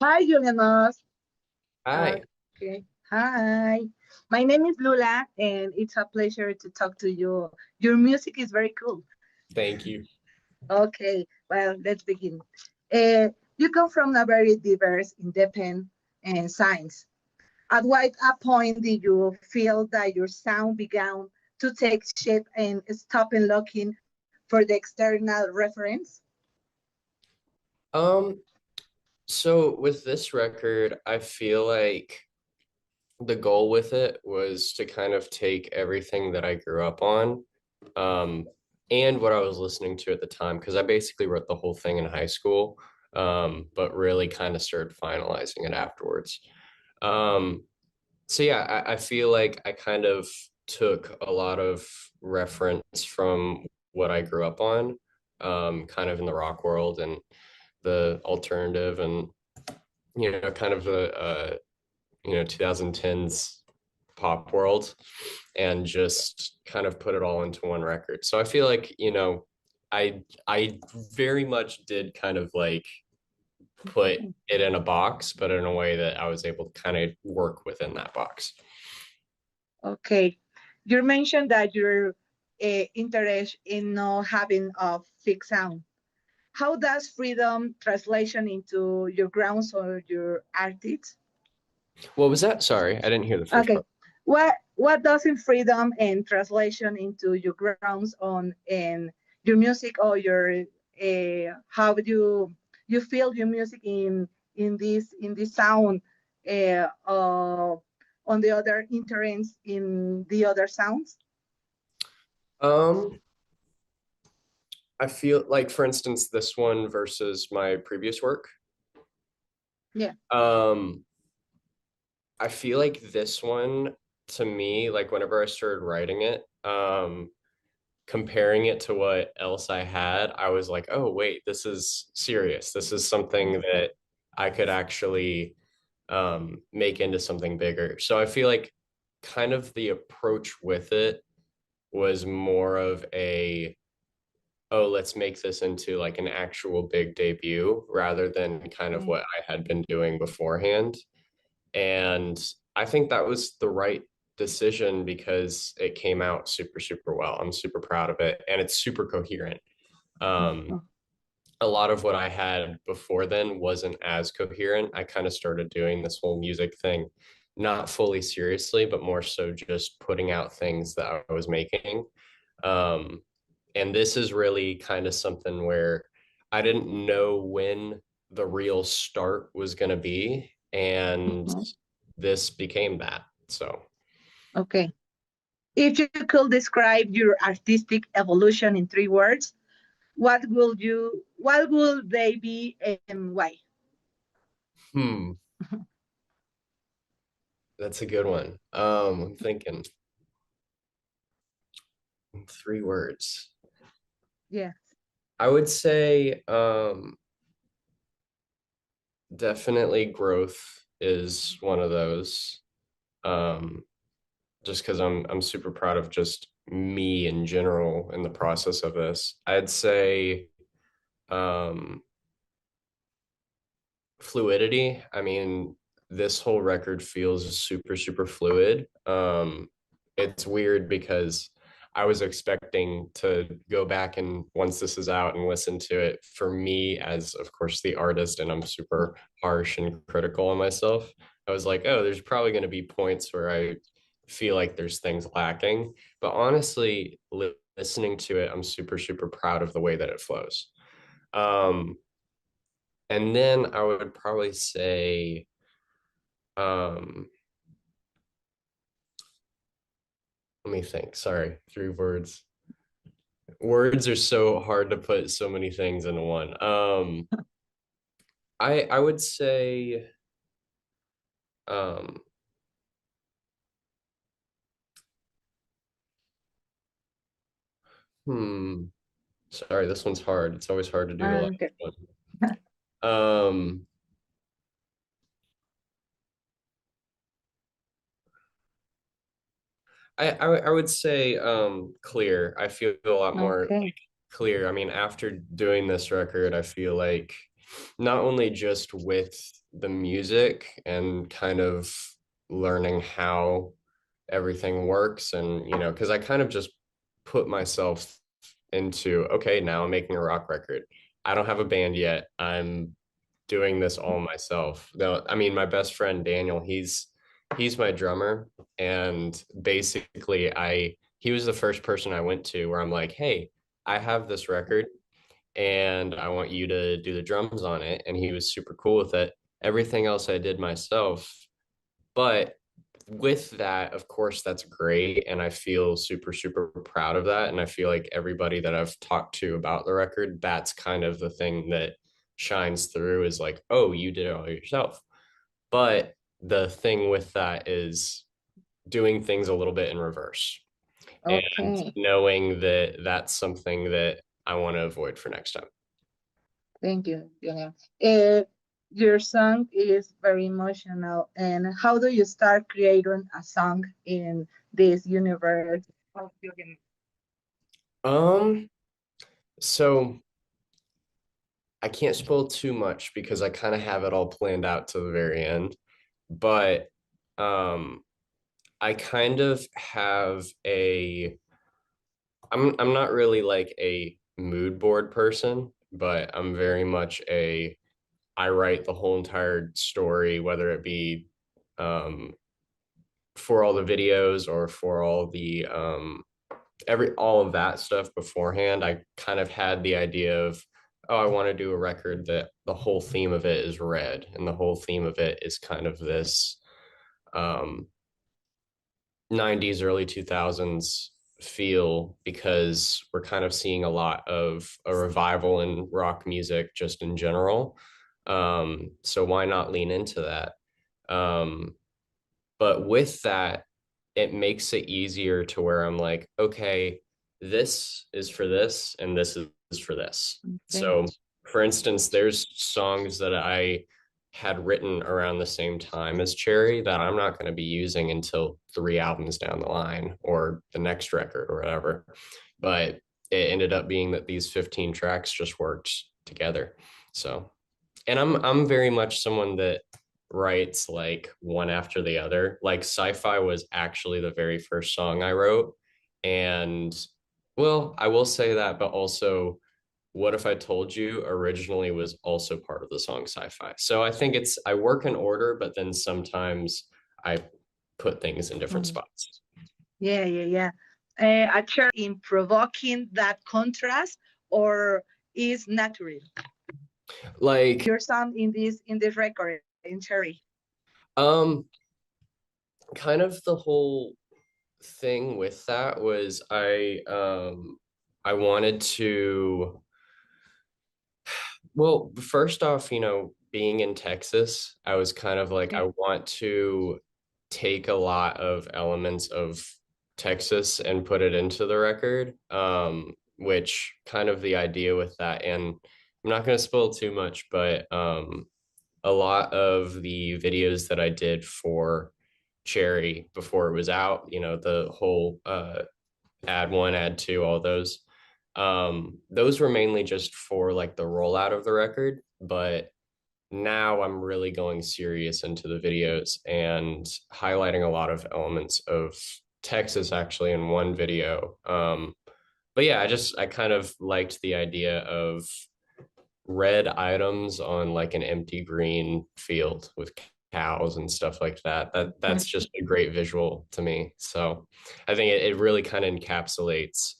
Hi, Julian Maas. Hi, Okay. Hi. My name is Lula, and it's a pleasure to talk to you. Your music is very cool. thank you. Okay. Well, let's begin. You come from a very diverse, independent, and science. At what a point did you feel that your sound began to take shape and stop looking for the external reference? Um, so with this record, I feel like the goal with it was to kind of take everything that I grew up on, um, and what I was listening to at the time, because I basically wrote the whole thing in high school, but really kind of started finalizing it afterwards. Um, so yeah, I feel like I kind of took a lot of reference from what I grew up on, kind of in the rock world and the alternative and kind of the 2010s pop world, and just kind of put it all into one record. So I feel like I very much did kind of like put it in a box, but in a way that I was able to kind of work within that box. Okay. You mentioned that your interest in not having a fixed sound. How does freedom translation into your grounds or your artists? What was that? Sorry, I didn't hear the first Okay. part. What does in freedom and translation into your grounds on and your music or your how you feel your music in this sound on the other interns in the other sounds? Um, I feel like, for instance, this one versus my previous work. Yeah. Um, I feel like this one, to me, like whenever I started writing it, comparing it to what else I had, I was like, oh wait, this is serious. This is something that I could actually make into something bigger. So I feel like kind of the approach with it was more of a, oh, let's make this into like an actual big debut rather than kind of Mm. what I had been doing beforehand. And I think that was the right decision because it came out super, super well. I'm super proud of it, and it's super coherent. Um, a lot of what I had before then wasn't as coherent. I kind of started doing this whole music thing, not fully seriously, but more so just putting out things that I was making. Um, and this is really kind of something where I didn't know when the real start was going to be. And Mhm. this became that. So, Okay. If you could describe your artistic evolution in 3 words, what would they be and why? hmm, that's a good one. I'm thinking 3 words. Yeah. I would say definitely growth is one of those. Um, just because I'm super proud of just me in general in the process of this. I'd say um fluidity. I mean, this whole record feels super, super fluid. It's weird because I was expecting to go back and once this is out and listen to it for me as, of course, the artist, and I'm super harsh and critical on myself. I was like, oh, there's probably going to be points where I feel like there's things lacking. But honestly, listening to it, I'm super, super proud of the way that it flows. Um, and then I would probably say, um, let me think. Sorry, 3 words. Words are so hard to put so many things into one. I would say, um, hmm. Sorry, this one's hard. It's always hard to do the last Okay. one. Um, I would say clear. I feel a lot more Okay. like clear. I mean, after doing this record, I feel like not only just with the music and kind of learning how everything works, and because I kind of just put myself into, okay, now I'm making a rock record. I don't have a band yet. I'm doing this all myself. Though, I mean, my best friend Daniel, he's my drummer, and basically he was the first person I went to where I'm like, hey, I have this record and I want you to do the drums on it. And he was super cool with it. Everything else I did myself. But with that, of course, that's great. And I feel super, super proud of that. And I feel like everybody that I've talked to about the record, that's kind of the thing that shines through, is like, oh, you did it all yourself. But the thing with that is doing things a little bit in reverse and Okay, knowing that that's something that I want to avoid for next time. thank you, Julian. Your song is very emotional. And how do you start creating a song in this universe of Julian? Um, so I can't spoil too much because I kind of have it all planned out to the very end. But um I kind of have I'm not really like a mood board person, but I'm very much I write the whole entire story, whether it be um for all the videos or for all the all of that stuff beforehand. I kind of had the idea of, oh, I want to do a record that the whole theme of it is red, and the whole theme of it is kind of this um 90s, early 2000s feel, because we're kind of seeing a lot of a revival in rock music just in general. So why not lean into that? But with that, it makes it easier to where I'm like, okay, this is for this and this is for this. Okay. So, for instance, there's songs that I had written around the same time as Cherry that I'm not going to be using until 3 albums down the line or the next record or whatever. But it ended up being that these 15 tracks just worked together. So, and I'm very much someone that writes like one after the other. Like Sci-Fi was actually the very first song I wrote. And well, I will say that, but also What If I Told You originally was also part of the song Sci-Fi. So I think I work in order, but then sometimes I put things in different Mm. spots. Yeah, yeah, yeah. A chair in provoking that contrast, or is natural? Like, Your sound in this record in Cherry. um, kind of the whole thing with that was I wanted to, well, first off, being in Texas, I was kind of like, Okay. I want to take a lot of elements of Texas and put it into the record. Which kind of the idea with that, and I'm not going to spoil too much, but a lot of the videos that I did for Cherry before it was out, the whole ad one, ad two, all those were mainly just for like the rollout of the record. But now I'm really going serious into the videos and highlighting a lot of elements of Texas actually in one video. But yeah, I kind of liked the idea of red items on like an empty green field with cows and stuff like that. That's just a great visual to me. So I think it really kind of encapsulates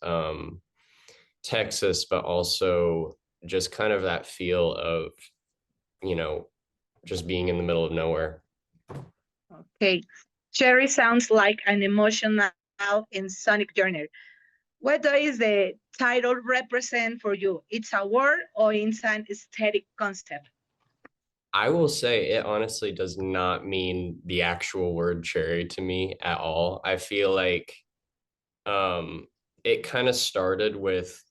Texas, but also just kind of that feel of, you know, just being in the middle of nowhere. Okay. Cherry sounds like an emotional and sonic journey. What does the title represent for you? It's a word or it's an aesthetic concept? I will say it honestly does not mean the actual word cherry to me at all. I feel like um it kind of started with,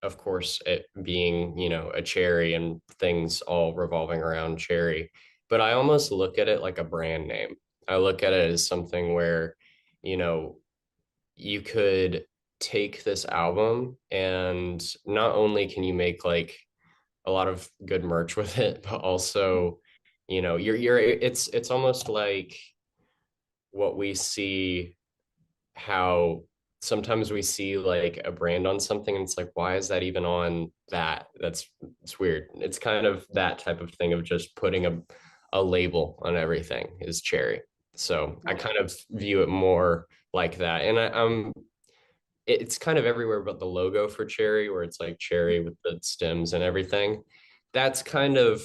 of course, it being, a cherry and things all revolving around cherry. But I almost look at it like a brand name. I look at it as something where, you know, you could take this album and not only can you make like a lot of good merch with it, but also, you know, it's almost like what we see, how sometimes we see like a brand on something and it's like, why is that even on that? It's weird. It's kind of that type of thing of just putting a label on everything is Cherry. So I kind of view it more like that. And it's kind of everywhere but the logo for Cherry, where it's like cherry with the stems and everything. That's kind of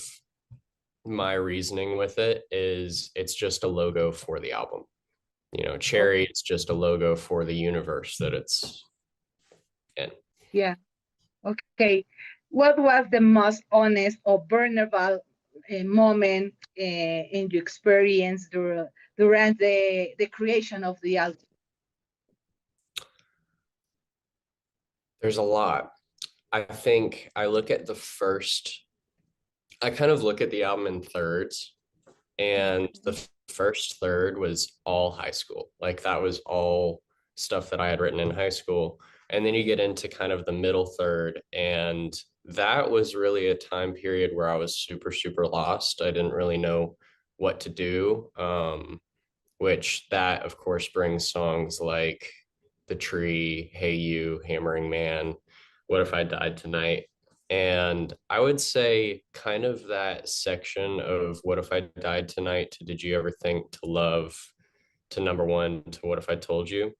my reasoning with it, is it's just a logo for the album. You know, Cherry, it's just a logo for the universe that it's in. Yeah. Okay. What was the most honest or vulnerable moment in your experience during the creation of the album? There's a lot. I think I kind of look at the album in thirds, and the first third was all high school. Like that was all stuff that I had written in high school. And then you get into kind of the middle third, and that was really a time period where I was super, super lost. I didn't really know what to do. Which that of course brings songs like The Tree, Hey You, Hammering Man, What If I Died Tonight. And I would say kind of that section of What If I Died Tonight to Did You Ever Think to Love to Number One to What If I Told You,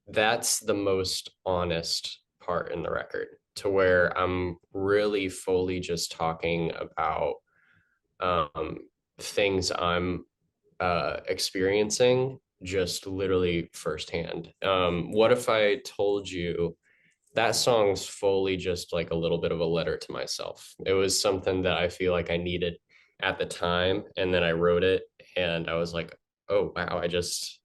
that's the most honest part in the record, to where I'm really fully just talking about um, things I'm experiencing just literally firsthand. What If I Told You, that song's fully just like a little bit of a letter to myself. It was something that I feel like I needed at the time. And then I wrote it and I was like, oh, wow, I just,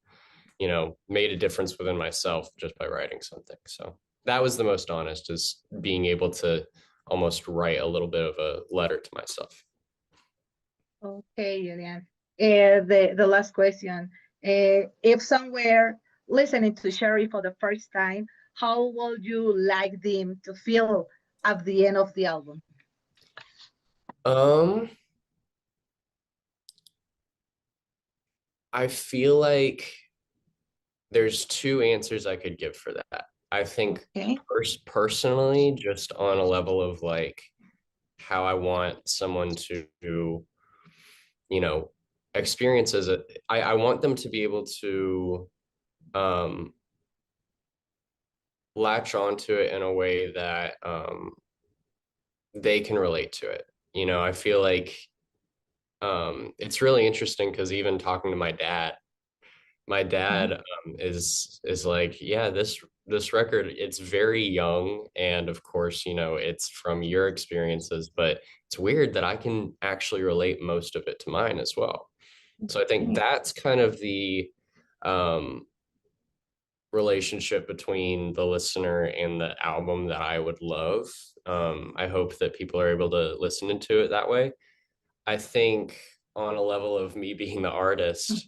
you know, made a difference within myself just by writing something. So that was the most honest, is being able to almost write a little bit of a letter to myself. Okay, Julian. The last question. If somewhere listening to Sherry for the first time, how would you like them to feel at the end of the album? Um, I feel like there's two answers I could give for that. I think Okay. personally, just on a level of like how I want someone to, you know, experience as I want them to be able to um, latch onto it in a way that they can relate to it. You know, I feel like it's really interesting because even talking to my dad is like, yeah, this record, it's very young, and of course, you know, it's from your experiences, but it's weird that I can actually relate most of it to mine as well. So I think that's kind of the um relationship between the listener and the album that I would love. I hope that people are able to listen into it that way. I think on a level of me being the artist,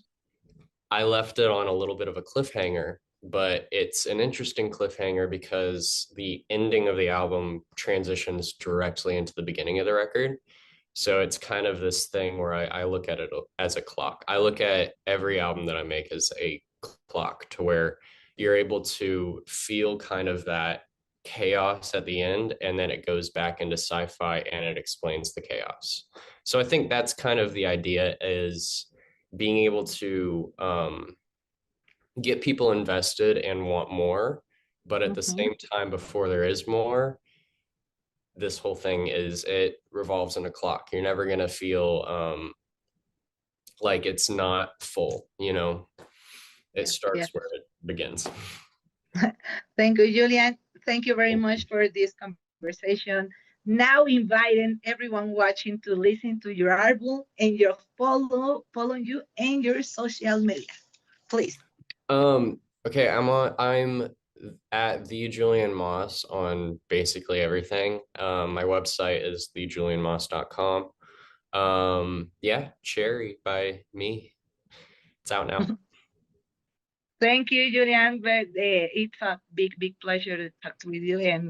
I left it on a little bit of a cliffhanger, but it's an interesting cliffhanger because the ending of the album transitions directly into the beginning of the record. So it's kind of this thing where I look at it as a clock. I look at every album that I make as a clock, to where you're able to feel kind of that chaos at the end, and then it goes back into sci-fi and it explains the chaos. So I think that's kind of the idea, is being able to get people invested and want more, but at the same time, before there is more, this whole thing is, it revolves in a clock. You're never going to feel like it's not full, you know. It Yeah. starts where it begins. Thank you, Julian. Thank you very much for this conversation. Now inviting everyone watching to listen to your album and your follow you and your social media. Please. Okay, I'm at the Julian Maas on basically everything. My website is thejulianmaas.com. Yeah, Cherry by me. It's out now. Thank you, Julian. But it's a big pleasure to talk with you, and